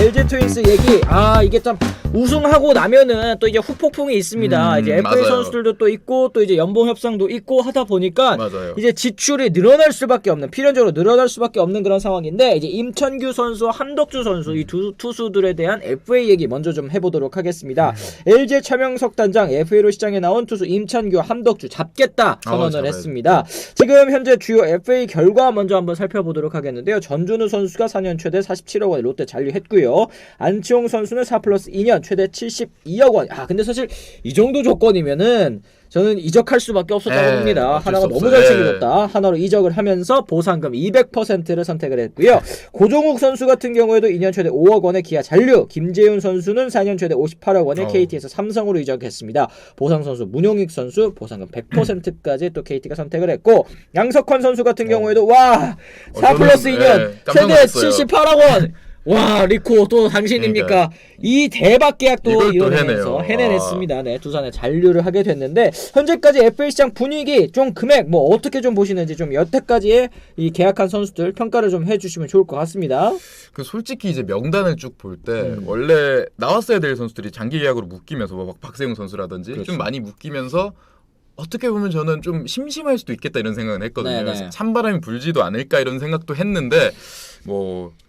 LG 트윈스 얘기. 이게 참 우승하고 나면은 또 이제 후폭풍이 있습니다. 이제 FA 맞아요. 선수들도 또 있고 또 이제 연봉 협상도 있고 하다 보니까 맞아요. 이제 지출이 늘어날 수밖에 없는, 필연적으로 늘어날 수밖에 없는 그런 상황인데, 이제 임찬규 선수와 한덕주 선수 이 두 투수들에 대한 FA 얘기 먼저 좀 해보도록 하겠습니다. LG 차명석 단장 FA로 시장에 나온 투수 임찬규, 한덕주 잡겠다 선언을 했습니다. 지금 현재 주요 FA 결과 먼저 한번 살펴보도록 하겠는데요. 전준우 선수가 4년 최대 47억 원에 롯데 잔류했고요. 안치홍 선수는 4+2년 최대 72억 원. 근데 사실 이 정도 조건이면은 저는 이적할 수밖에 없었다고 봅니다. 하나가 너무 잘생겨졌다. 하나로 이적을 하면서 보상금 200%를 선택을 했고요. 고종욱 선수 같은 경우에도 2년 최대 5억 원의 기아 잔류. 김재훈 선수는 4년 최대 58억 원의 KT에서 삼성으로 이적했습니다. 보상 선수 문용익 선수 보상금 100%까지 또 KT가 선택을 했고, 양석환 선수 같은 경우에도 4+2년 최대 78억 원. 리코 또 당신입니까? 이 대박 계약도 이뤄내면서 해내냈습니다. 네, 두산에 잔류를 하게 됐는데, 현재까지 FA 시장 분위기, 좀 금액 어떻게 좀 보시는지, 좀 여태까지의 이 계약한 선수들 평가를 좀 해주시면 좋을 것 같습니다. 솔직히 이제 명단을 쭉 볼 때 원래 나왔어야 될 선수들이 장기 계약으로 묶이면서 막 박세웅 선수라든지 그렇죠. 좀 많이 묶이면서 어떻게 보면 저는 좀 심심할 수도 있겠다 이런 생각은 했거든요. 그래서 찬바람이 불지도 않을까 이런 생각도 했는데,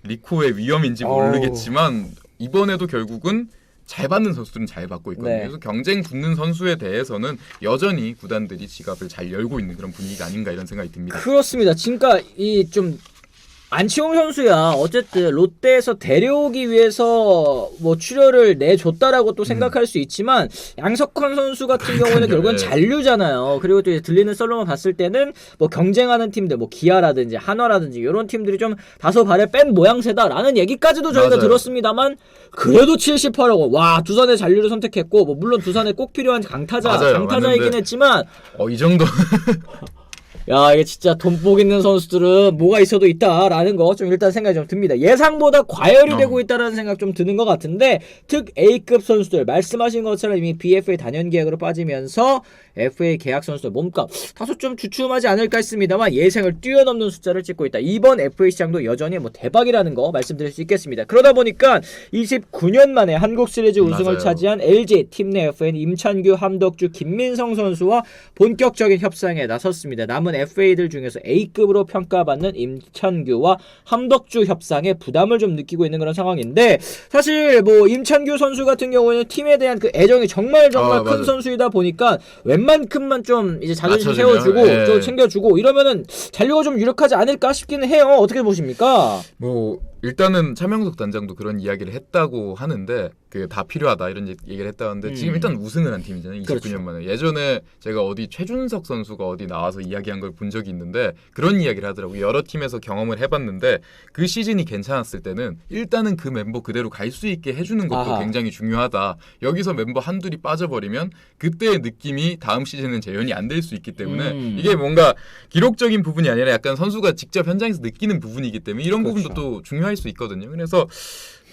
리코의 위험인지 모르겠지만 이번에도 결국은 잘 받는 선수들은 잘 받고 있거든요. 그래서 경쟁 붙는 선수에 대해서는 여전히 구단들이 지갑을 잘 열고 있는 그런 분위기가 아닌가 이런 생각이 듭니다. 그렇습니다. 지금까 안치홍 선수야 어쨌든 롯데에서 데려오기 위해서 출혈을 내줬다라고 또 생각할 수 있지만, 양석환 선수 같은 경우는 결국은 잔류잖아요. 그리고 또 이제 들리는 썰로만 봤을 때는 경쟁하는 팀들, 기아라든지 한화라든지 이런 팀들이 좀 다소 발에 뺀 모양새다라는 얘기까지도 저희가 들었습니다만, 그래도 78억 원. 두산의 잔류를 선택했고, 물론 두산에 꼭 필요한 강타자이긴 했지만 이 정도 이게 진짜 돈복 있는 선수들은 뭐가 있어도 있다라는 거 좀 일단 생각이 좀 듭니다. 예상보다 과열이 되고 있다라는 생각 좀 드는 것 같은데, 특 A급 선수들 말씀하신 것처럼 이미 BFA 단연 계약으로 빠지면서 FA 계약 선수들 몸값 다소 좀 주춤하지 않을까 했습니다만 예상을 뛰어넘는 숫자를 찍고 있다. 이번 FA 시장도 여전히 대박이라는 거 말씀드릴 수 있겠습니다. 그러다 보니까 29년 만에 한국 시리즈 우승을 차지한 LG 팀 내 FA는 임찬규, 함덕주, 김민성 선수와 본격적인 협상에 나섰습니다. 남은 FA들 중에서 A급으로 평가받는 임찬규와 함덕주 협상에 부담을 좀 느끼고 있는 그런 상황인데, 사실 임찬규 선수 같은 경우에는 팀에 대한 그 애정이 정말 큰 선수이다 보니까 웬만큼만 좀 이제 자존심 세워주고 좀 챙겨주고 이러면은 잔류가 좀 유력하지 않을까 싶기는 해요. 어떻게 보십니까? 일단은 차명석 단장도 그런 이야기를 했다고 하는데, 그게 다 필요하다 이런 얘기를 했다고 하는데, 지금 일단 우승을 한 팀이잖아요. 29년 만에. 예전에 제가 최준석 선수가 어디 나와서 이야기한 걸 본 적이 있는데 그런 이야기를 하더라고요. 여러 팀에서 경험을 해봤는데 그 시즌이 괜찮았을 때는 일단은 그 멤버 그대로 갈 수 있게 해주는 것도 굉장히 중요하다. 여기서 멤버 한둘이 빠져버리면 그때의 느낌이 다음 시즌은 재현이 안 될 수 있기 때문에 이게 뭔가 기록적인 부분이 아니라 약간 선수가 직접 현장에서 느끼는 부분이기 때문에 이런 부분도 또 중요할 수 있거든요. 그래서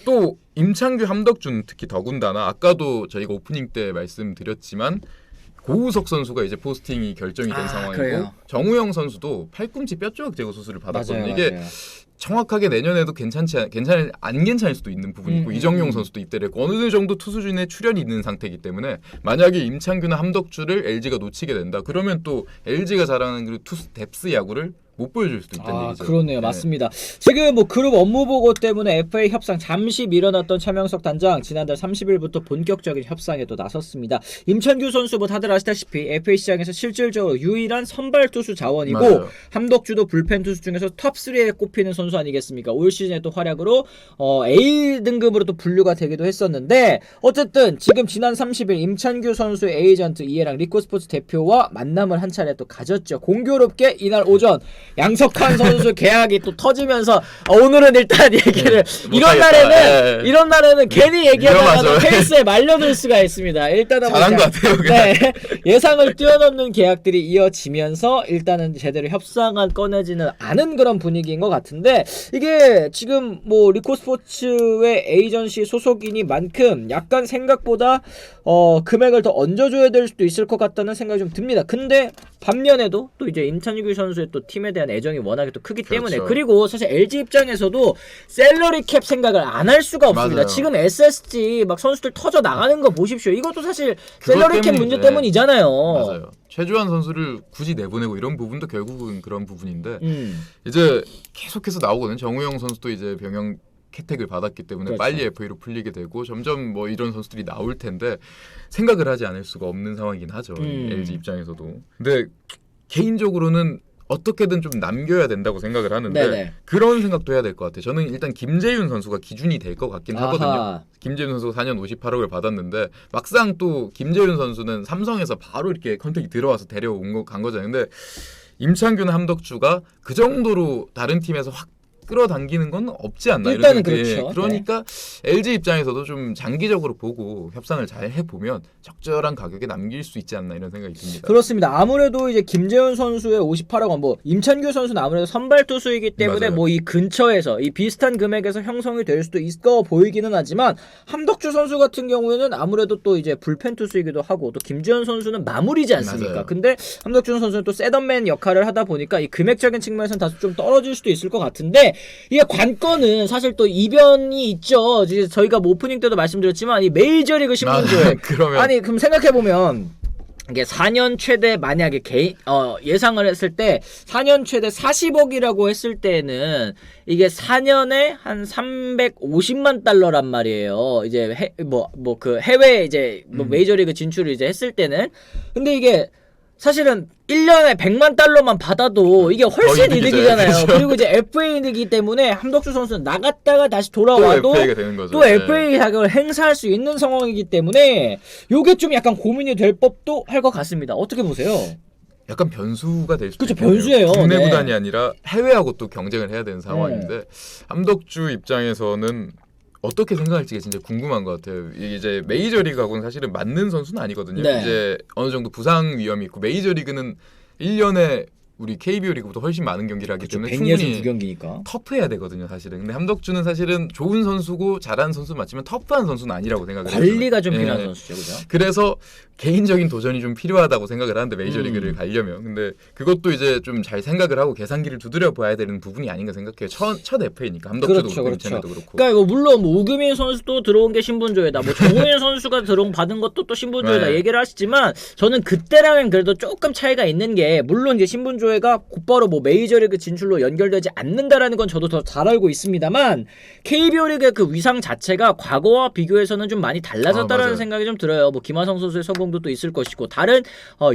또 임창규, 함덕준 특히 더군다나 아까도 저희가 오프닝 때 말씀드렸지만 고우석 선수가 이제 포스팅이 결정이 된 상황이고, 그래요? 정우영 선수도 팔꿈치 뼈조각 제거 수술을 받았거든요. 이게 맞아요. 정확하게 내년에도 안 괜찮을 수도 있는 부분이 있고, 이정용 선수도 입대를 했고 어느 정도 투수진에 출혈이 있는 상태이기 때문에 만약에 임창규나 함덕주를 LG가 놓치게 된다 그러면 또 LG가 잘하는 그 투수 뎁스 야구를 못 보여줄 수도 있다는 얘기죠. 그러네요. 맞습니다. 지금 그룹 업무 보고 때문에 FA 협상 잠시 밀어놨던 차명석 단장, 지난달 30일부터 본격적인 협상에 또 나섰습니다. 임찬규 선수 다들 아시다시피 FA 시장에서 실질적으로 유일한 선발 투수 자원이고, 함덕주도 불펜 투수 중에서 톱3에 꼽히는 선수 아니겠습니까? 올 시즌에 또 활약으로 A 등급으로 또 분류가 되기도 했었는데, 어쨌든 지금 지난 30일 임찬규 선수의 에이전트 이해랑 리코스포츠 대표와 만남을 한 차례 또 가졌죠. 공교롭게 이날 오전 양석환 선수 계약이 또 터지면서 오늘은 일단 얘기를 이런 날에는 괜히 얘기하다가 페이스에 말려들 수가 있습니다. 일단은 잘한 것 같아요. 예상을 뛰어넘는 계약들이 이어지면서 일단은 제대로 협상안 꺼내지는 않은 그런 분위기인 것 같은데, 이게 지금 리코스포츠의 에이전시 소속이니만큼 약간 생각보다 금액을 더 얹어줘야 될 수도 있을 것 같다는 생각이 좀 듭니다. 근데 반면에도 또 이제 임찬규 선수의 또 팀에 대한 애정이 워낙에 또 크기 때문에 그렇죠. 그리고 사실 LG 입장에서도 샐러리 캡 생각을 안 할 수가 없습니다. 맞아요. 지금 SSG 막 선수들 터져 나가는 거 보십시오. 이것도 사실 그것 샐러리 캡 문제 때문이잖아요. 맞아요. 최주환 선수를 굳이 내보내고 이런 부분도 결국은 그런 부분인데 이제 계속해서 나오거든요. 정우영 선수도 이제 병영 혜택을 받았기 때문에 그렇죠. 빨리 FA로 풀리게 되고 점점 뭐 이런 선수들이 나올 텐데 생각을 하지 않을 수가 없는 상황이긴 하죠. LG 입장에서도. 근데 개인적으로는 어떻게든 좀 남겨야 된다고 생각을 하는데 네네. 그런 생각도 해야 될 것 같아요. 저는 일단 김재윤 선수가 기준이 될 것 같긴 하거든요. 아하. 김재윤 선수가 4년 58억을 받았는데 막상 또 김재윤 선수는 삼성에서 바로 이렇게 컨택이 들어와서 데려온 간 거잖아요. 근데 임창규나 함덕주가 그 정도로 다른 팀에서 확 끌어당기는 건 없지 않나. 일단은 이런 그렇죠. 그러니까 LG 입장에서도 좀 장기적으로 보고 협상을 잘 해보면 적절한 가격에 남길 수 있지 않나 이런 생각이 듭니다. 그렇습니다. 아무래도 이제 김재훈 선수의 58억 원, 뭐 임찬규 선수는 아무래도 선발 투수이기 때문에 맞아요. 뭐 이 근처에서 이 비슷한 금액에서 형성이 될 수도 있어 보이기는 하지만 함덕주 선수 같은 경우에는 아무래도 또 이제 불펜 투수이기도 하고 또 김재훈 선수는 마무리지 않습니까? 맞아요. 근데 함덕주 선수는 또 셋업맨 역할을 하다 보니까 이 금액적인 측면에서는 다소 좀 떨어질 수도 있을 것 같은데 이게 관건은 사실 또 이변이 있죠. 이제 저희가 뭐 오프닝 때도 말씀드렸지만 이 메이저리그 신문조에 그러면 아니 그럼 생각해 보면 이게 4년 최대 만약에 예상을 했을 때 4년 최대 40억이라고 했을 때는 이게 4년에 한 350만 달러란 말이에요. 이제 그 해외 이제 뭐 메이저리그 진출을 이제 했을 때는 근데 이게 사실은 1년에 100만 달러만 받아도 이게 훨씬 이득이잖아요. 그렇죠. 그리고 이제 FA이기 때문에 함덕수 선수는 나갔다가 다시 돌아와도 또 FA가 되는 거죠. 또 FA 자격을 행사할 수 있는 상황이기 때문에 요게 좀 약간 고민이 될 법도 할 것 같습니다. 어떻게 보세요? 약간 변수가 될 수도 그쵸, 있겠네요. 변수예요. 국내 네. 구단이 아니라 해외하고 또 경쟁을 해야 되는 상황인데 함덕주 입장에서는 어떻게 생각할지가 진짜 궁금한 것 같아요. 이제 메이저리그하고는 사실은 맞는 선수는 아니거든요. 네. 이제 어느 정도 부상 위험이 있고 메이저리그는 1년에 우리 KBO 리그보다 훨씬 많은 경기를 하기 때문에 충분히 162경기니까. 터프해야 되거든요, 사실은. 근데 함덕주는 사실은 좋은 선수고 잘하는 선수 맞지만 터프한 선수는 아니라고 생각을 해요. 관리가 좀 필요한 선수죠, 그죠? 그래서 개인적인 도전이 좀 필요하다고 생각을 하는데 메이저리그를 가려면 근데 그것도 이제 좀 잘 생각을 하고 계산기를 두드려 봐야 되는 부분이 아닌가 생각해요. 첫 FA니까 함덕주도 그렇죠, 그렇고 그렇죠. 임찬규도 그렇고. 그러니까 이거 물론 뭐 우금인 선수도 들어온 게 신분조회다. 뭐 정우현 선수가 받은 것도 또 신분조회다 네. 얘기를 하시지만 저는 그때랑은 그래도 조금 차이가 있는 게 물론 이제 신분조회가 곧바로 뭐 메이저리그 진출로 연결되지 않는다라는 건 저도 더 잘 알고 있습니다만 KBO 리그의 그 위상 자체가 과거와 비교해서는 좀 많이 달라졌다라는 맞아요. 생각이 좀 들어요. 뭐 김하성 선수의 성공도 또 있을 것이고 다른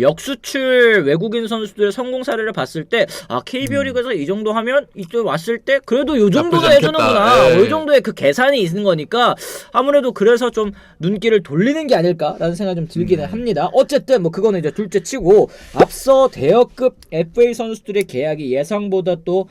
역수출 외국인 선수들의 성공 사례를 봤을 때 KBO 리그에서 이 정도 하면 이쪽 왔을 때 그래도 이 정도는 나쁘지 해주는구나. 않겠다. 이 정도의 그 계산이 있는 거니까 아무래도 그래서 좀 눈길을 돌리는 게 아닐까라는 생각이 좀 들기는 합니다. 어쨌든 뭐 그거는 이제 둘째 치고 앞서 대여급 FA 선수들의 계약이 예상보다 또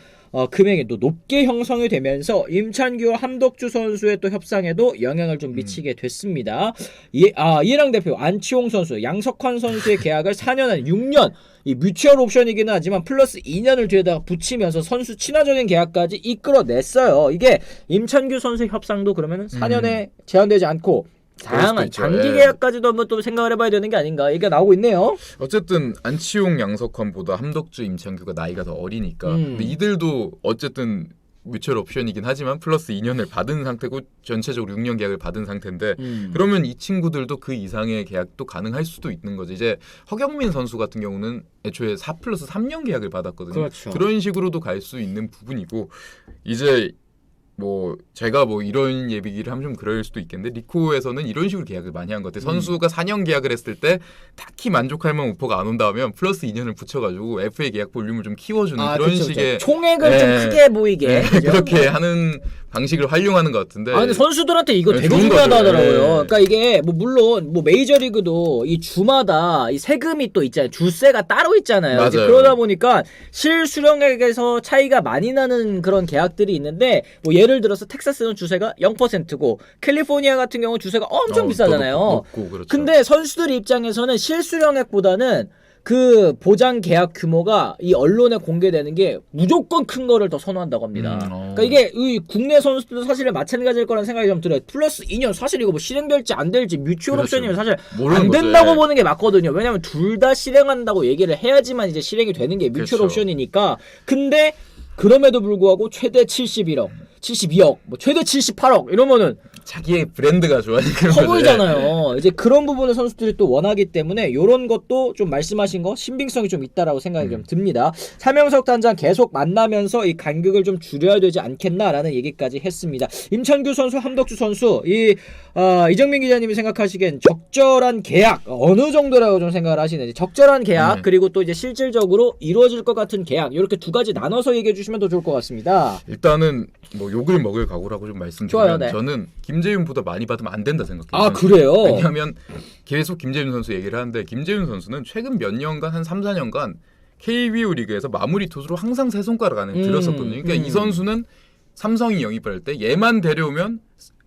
금액이 또 높게 형성이 되면서 임찬규와 함덕주 선수의 또 협상에도 영향을 좀 미치게 됐습니다. 이해랑 대표 안치홍 선수, 양석환 선수의 계약을 4년 한 6년 이 뮤추얼 옵션이기는 하지만 플러스 2년을 뒤에다가 붙이면서 선수 친화적인 계약까지 이끌어냈어요. 이게 임찬규 선수의 협상도 그러면 4년에 제한되지 않고 다양한 있죠. 장기 예. 계약까지도 한번 또 생각을 해봐야 되는 게 아닌가 얘기가 나오고 있네요. 어쨌든 안치홍, 양석환보다 함덕주, 임창규가 나이가 더 어리니까 근데 이들도 어쨌든 뮤추얼 옵션이긴 하지만 플러스 2년을 받은 상태고 전체적으로 6년 계약을 받은 상태인데 그러면 이 친구들도 그 이상의 계약도 가능할 수도 있는 거죠. 이제 허경민 선수 같은 경우는 애초에 4 플러스 3년 계약을 받았거든요. 그렇죠. 그런 식으로도 갈 수 있는 부분이고 이제 뭐 제가 뭐 이런 예비기를 하면 좀 그럴 수도 있겠는데 리코에서는 이런 식으로 계약을 많이 한 것 같아요. 선수가 4년 계약을 했을 때 딱히 만족할 만한 오퍼가 안 온다 하면 플러스 2년을 붙여가지고 FA 계약 볼륨을 좀 키워주는 그런 그쵸, 식의 그쵸. 총액을 좀 크게 보이게 그죠? 그렇게 하는 방식을 활용하는 것 같은데 근데 선수들한테 이거 되게 좋은 중요하다 거죠. 하더라고요. 네. 그러니까 이게 뭐 물론 뭐 메이저리그도 이 주마다 이 세금이 또 있잖아요. 주세가 따로 있잖아요. 이제 맞아요. 그러다 보니까 실수령액에서 차이가 많이 나는 그런 계약들이 있는데 뭐 예를 들어서 텍사스는 주세가 0%고 캘리포니아 같은 경우는 주세가 엄청 비싸잖아요. 높고, 그렇죠. 근데 선수들 입장에서는 실수령액보다는 그 보장 계약 규모가 이 언론에 공개되는 게 무조건 큰 거를 더 선호한다고 합니다. 그러니까 이게 이 국내 선수들도 사실 마찬가지일 거라는 생각이 좀 들어요. 플러스 2년 사실 이거 뭐 실행될지 안 될지 뮤추얼 그렇죠. 옵션이면 사실 모르는 안 거죠. 된다고 예. 보는 게 맞거든요. 왜냐하면 둘 다 실행한다고 얘기를 해야지만 이제 실행이 되는 게 뮤추얼 그렇죠. 옵션이니까. 근데 그럼에도 불구하고 최대 71억, 72억, 뭐 최대 78억 이러면은 자기의 브랜드가 좋아지는 커 거죠. 보이잖아요. 이제 그런 부분을 선수들이 또 원하기 때문에 이런 것도 좀 말씀하신 거 신빙성이 좀 있다라고 생각이 좀 듭니다. 차명석 단장 계속 만나면서 이 간격을 좀 줄여야 되지 않겠나라는 얘기까지 했습니다. 임찬규 선수, 함덕주 선수 이정민 기자님이 생각하시기엔 적절한 계약 어느 정도라고 좀 생각을 하시는지 적절한 계약 그리고 또 이제 실질적으로 이루어질 것 같은 계약 이렇게 두 가지 나눠서 얘기해 주시면 더 좋을 것 같습니다. 일단은 뭐 욕을 먹을 각오라고 좀 말씀드리면 좋아요, 네. 저는 김재윤보다 많이 받으면 안 된다 생각해요. 아 그래요? 왜냐하면 계속 김재윤 선수 얘기를 하는데 김재윤 선수는 최근 몇 년간 한 3, 4년간 KBO 리그에서 마무리 투수로 항상 세 손가락 안에 들었었거든요. 그러니까 이 선수는 삼성이 영입할 때 얘만 데려오면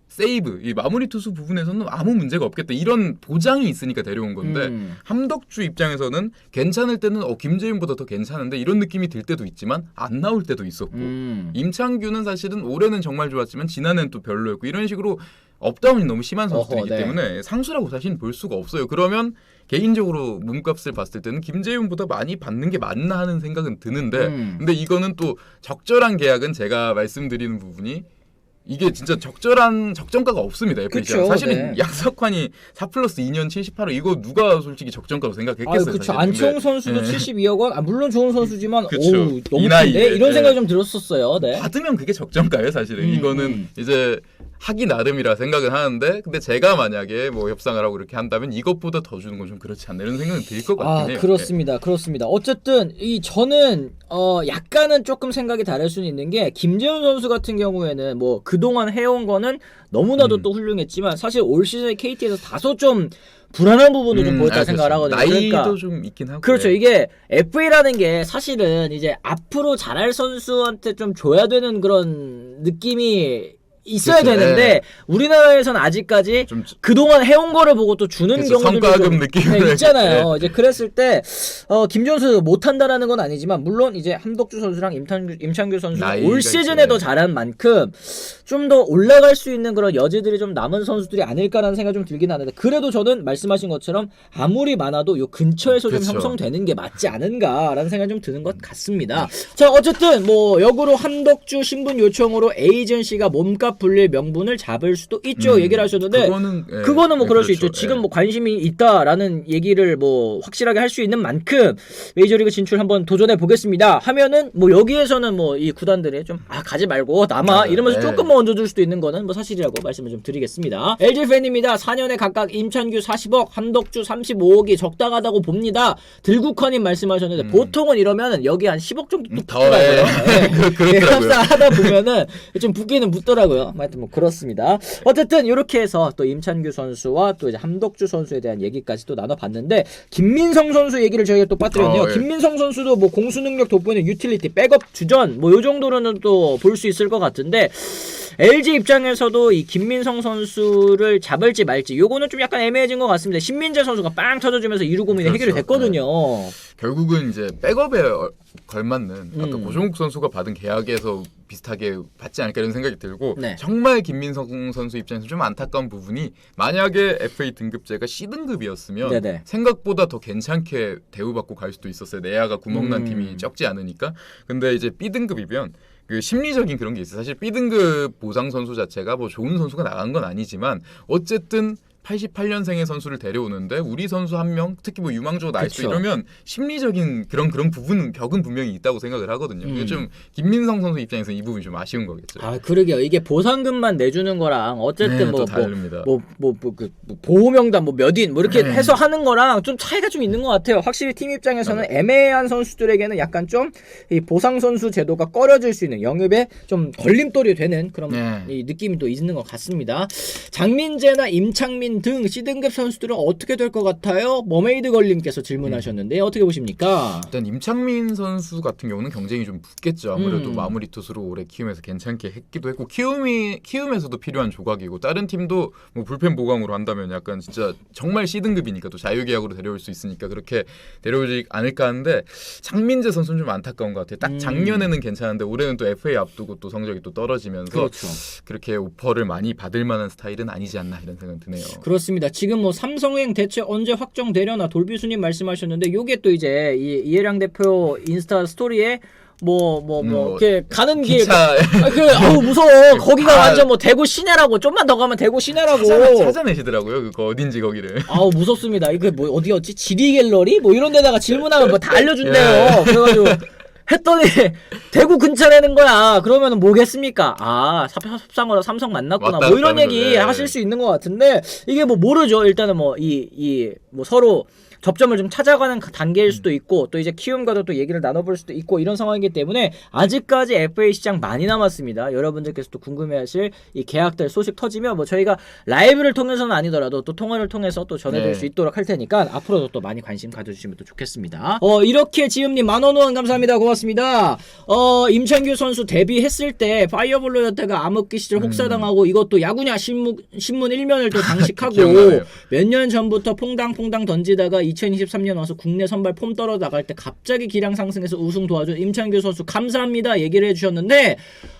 세이브, 이 마무리 투수 부분에서는 아무 문제가 없겠다. 이런 보장이 있으니까 데려온 건데 함덕주 입장에서는 괜찮을 때는 김재윤보다 더 괜찮은데 이런 느낌이 들 때도 있지만 안 나올 때도 있었고 임창규는 사실은 올해는 정말 좋았지만 지난해는 또 별로였고 이런 식으로 업다운이 너무 심한 선수들이기 네. 때문에 상수라고 사실 볼 수가 없어요. 그러면 개인적으로 몸값을 봤을 때는 김재윤보다 많이 받는 게 맞나 하는 생각은 드는데 근데 이거는 또 적절한 계약은 제가 말씀드리는 부분이 이게 진짜 적절한 적정가가 없습니다. FAC가 사실은 네. 양석환이 4+2년 78억 이거 누가 솔직히 적정가로 생각했겠어요. 그렇죠. 안치홍 선수도 72억 원. 물론 좋은 선수지만 그쵸. 너무 이 큰데 나이에. 이런 생각이 좀 들었었어요. 네. 받으면 그게 적정가예요, 사실은. 이거는 이제 하기 나름이라 생각은 하는데 근데 제가 만약에 뭐 협상을 하고 이렇게 한다면 이것보다 더 주는 건 좀 그렇지 않나 이런 생각은 들 것 같긴 해요. 그렇습니다. 그렇습니다. 어쨌든 저는 약간은 조금 생각이 다를 수는 있는 게 김재훈 선수 같은 경우에는 뭐 그동안 해온 거는 너무나도 또 훌륭했지만 사실 올 시즌에 KT에서 다소 좀 불안한 부분도 좀 보였다 생각을 하거든요. 나이도 그러니까, 좀 있긴 하고. 그렇죠. 이게 FA라는 게 사실은 이제 앞으로 잘할 선수한테 좀 줘야 되는 그런 느낌이 있어야 그렇죠. 되는데 우리나라에서는 아직까지 좀 그동안 해온 거를 보고 또 주는 그렇죠. 경우들도 성과급 좀 느낌으로 있잖아요. 이제 그랬을 때 김지훈 선수 못한다라는 건 아니지만 물론 이제 함덕주 선수랑 임창규 선수가 올 시즌에 더 잘한 만큼 좀 더 올라갈 수 있는 그런 여지들이 좀 남은 선수들이 아닐까라는 생각이 좀 들긴 하는데 그래도 저는 말씀하신 것처럼 아무리 많아도 요 근처에서 좀 그렇죠. 형성되는 게 맞지 않은가라는 생각이 좀 드는 것 같습니다. 자 어쨌든 뭐 역으로 함덕주 신분 요청으로 에이전시가 몸값 불릴 명분을 잡을 수도 있죠. 얘기를 하셨는데 그거는 뭐 그럴 수 있죠. 지금 뭐 관심이 있다라는 얘기를 뭐 확실하게 할 수 있는 만큼 메이저리그 진출 한번 도전해 보겠습니다 하면은 뭐 여기에서는 뭐 이 구단들이 좀 가지 말고 남아 이러면서 조금만 얹어줄 수도 있는 거는 뭐 사실이라고 말씀을 좀 드리겠습니다. LG 팬입니다. 4년에 각각 임찬규 40억, 함덕주 35억이 적당하다고 봅니다. 들국화님 말씀하셨는데 보통은 이러면 여기 한 10억 정도 또 붙더라고요. 그렇더라고요. 하다 보면은 좀 붙기는 붙더라고요. 하여튼 뭐 그렇습니다. 어쨌든 이렇게 해서 또 임찬규 선수와 또 이제 함덕주 선수에 대한 얘기까지 또 나눠봤는데 김민성 선수 얘기를 저희가 또 빠뜨렸네요. 김민성 선수도 뭐 공수 능력 돋보이는 유틸리티, 백업 주전 뭐 요 정도로는 또 볼 수 있을 것 같은데 LG 입장에서도 이 김민성 선수를 잡을지 말지 요거는 좀 약간 애매해진 것 같습니다. 신민재 선수가 빵 터져주면서 2루 고민이 해결이 됐거든요. 결국은 이제 백업에 걸맞는 아까 고종욱 선수가 받은 계약에서 비슷하게 받지 않을까 이런 생각이 들고 정말 김민성 선수 입장에서 좀 안타까운 부분이 만약에 FA 등급제가 C등급이었으면 생각보다 더 괜찮게 대우받고 갈 수도 있었어요. 내야가 구멍난 팀이 적지 않으니까. 근데 이제 B등급이면 그 심리적인 그런 게 있어요. 사실 B등급 보상 선수 자체가 뭐 좋은 선수가 나간 건 아니지만 어쨌든 88년생의 선수를 데려오는데 우리 선수 한 명 특히 뭐 유망주가 나이스 이러면 심리적인 그런 부분 벽은 분명히 있다고 생각을 하거든요. 이게 좀 김민성 선수 입장에서는 이 부분이 좀 아쉬운 거겠죠. 그러게요. 이게 보상금만 내주는 거랑 어쨌든 또 다릅니다. 보호명단 뭐 몇인 뭐 이렇게 해서 하는 거랑 좀 차이가 좀 있는 것 같아요. 확실히 팀 입장에서는 애매한 선수들에게는 약간 좀 이 보상 선수 제도가 꺼려질 수 있는 영입에 좀 걸림돌이 되는 그런 이 느낌이 또 있는 것 같습니다. 장민재나 임창민 이런 등 C등급 선수들은 어떻게 될 것 같아요? 머메이드 걸님께서 질문하셨는데 어떻게 보십니까? 일단 임창민 선수 같은 경우는 경쟁이 좀 붙겠죠. 아무래도 음. 마무리 투수로 올해 키움에서 괜찮게 했기도 했고 키움에서도 필요한 조각이고 다른 팀도 뭐 불펜 보강으로 한다면 약간 진짜 정말 C등급이니까 또 자유계약으로 데려올 수 있으니까 그렇게 데려오지 않을까 하는데 창민재 선수는 좀 안타까운 것 같아요. 딱 작년에는 괜찮은데 올해는 또 FA 앞두고 또 성적이 또 떨어지면서 그렇죠. 그렇게 오퍼를 많이 받을 만한 스타일은 아니지 않나 이런 생각이 드네요. 그렇습니다. 지금 뭐 삼성행 대체 언제 확정되려나 돌비수님 말씀하셨는데 요게 또 이제 이해량 대표 인스타 스토리에 이렇게 가는 길 기차 아우 무서워. 거기가 완전 뭐 대구 시내라고. 좀만 더 가면 대구 시내라고. 찾아내시더라고요. 그거 어딘지 거기를. 아우 무섭습니다. 이거 뭐 어디였지? 지리 갤러리? 뭐 이런 데다가 질문하면 뭐 다 알려준대요. 그래가지고 했더니 대구 근처라는 거야. 그러면은 뭐겠습니까? 아 협상으로 삼성 만났구나. 뭐 이런 얘기 하실 수 있는 것 같은데 이게 뭐 모르죠. 일단은 뭐 뭐 서로 접점을 좀 찾아가는 단계일 수도 있고 또 이제 키움과도 또 얘기를 나눠볼 수도 있고 이런 상황이기 때문에 아직까지 FA 시장 많이 남았습니다. 여러분들께서 또 궁금해하실 이 계약들 소식 터지면 뭐 저희가 라이브를 통해서는 아니더라도 또 통화를 통해서 또 전해드릴 수 있도록 할 테니까 앞으로도 또 많이 관심 가져주시면 또 좋겠습니다. 이렇게 지음님 만원 후원 감사합니다. 고맙습니다. 임창규 선수 데뷔했을 때 파이어볼로였다가 암흑기 시절 혹사당하고 이것도 야구냐 신문 1면을 또 장식하고 몇 년 전부터 퐁당퐁당 던지다가 2023년 와서 국내 선발 폼 떨어 나갈 때 갑자기 기량 상승해서 우승 도와준 임창규 선수 감사합니다 얘기를 해주셨는데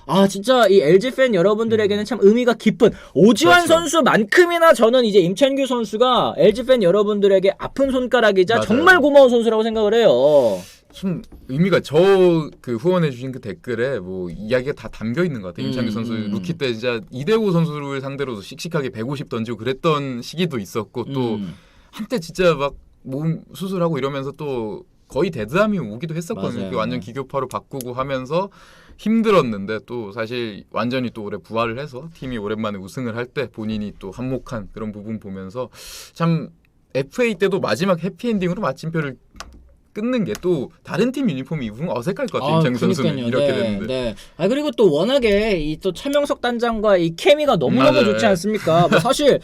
아 진짜 이 LG 팬 여러분들에게는 참 의미가 깊은 오지환 그렇죠. 선수만큼이나 저는 이제 임창규 선수가 LG 팬 여러분들에게 아픈 손가락이자 맞아요. 정말 고마운 선수라고 생각을 해요. 좀 의미가 그 후원해 주신 그 댓글에 뭐 이야기가 다 담겨 있는 것 같아요. 임창규 선수 루키 때 진짜 이대호 선수를 상대로도 씩씩하게 150 던지고 그랬던 시기도 있었고 또 한때 진짜 막 몸 수술하고 이러면서 또 거의 데드함이 오기도 했었거든요. 맞아요. 완전 기교파로 바꾸고 하면서 힘들었는데 또 사실 완전히 또 올해 부활을 해서 팀이 오랜만에 우승을 할 때 본인이 또 한몫한 그런 부분 보면서 참 FA 때도 마지막 해피엔딩으로 마침표를 끊는 게 또 다른 팀 유니폼이 입으면 어색할 것 같아요. 임창규 선수는 이렇게 되는데. 네. 그리고 또 워낙에 이 또 차명석 단장과 이 케미가 너무너무 좋지 않습니까? 뭐 사실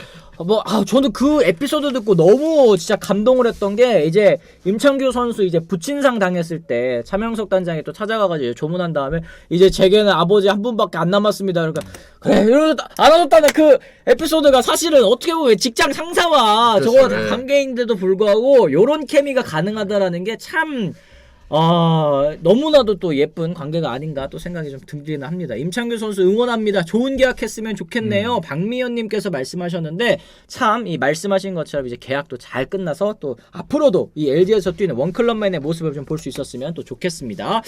저는 그 에피소드 듣고 너무 진짜 감동을 했던 게 이제 임창규 선수 이제 부친상 당했을 때 차명석 단장이 또 찾아가가지고 조문한 다음에 이제 제게는 아버지 한 분밖에 안 남았습니다. 그러니까 그래 이러면서 안아줬다는 그 에피소드가 사실은 어떻게 보면 직장 상사와 그렇죠, 저거 다 관계인데도 불구하고 요런 케미가 가능하다라는 게 참 너무나도 또 예쁜 관계가 아닌가 또 생각이 좀 들기는 합니다. 임창규 선수 응원합니다. 좋은 계약했으면 좋겠네요. 박미연님께서 말씀하셨는데 참 이 말씀하신 것처럼 이제 계약도 잘 끝나서 또 앞으로도 이 LG에서 뛰는 원클럽맨의 모습을 좀 볼 수 있었으면 또 좋겠습니다.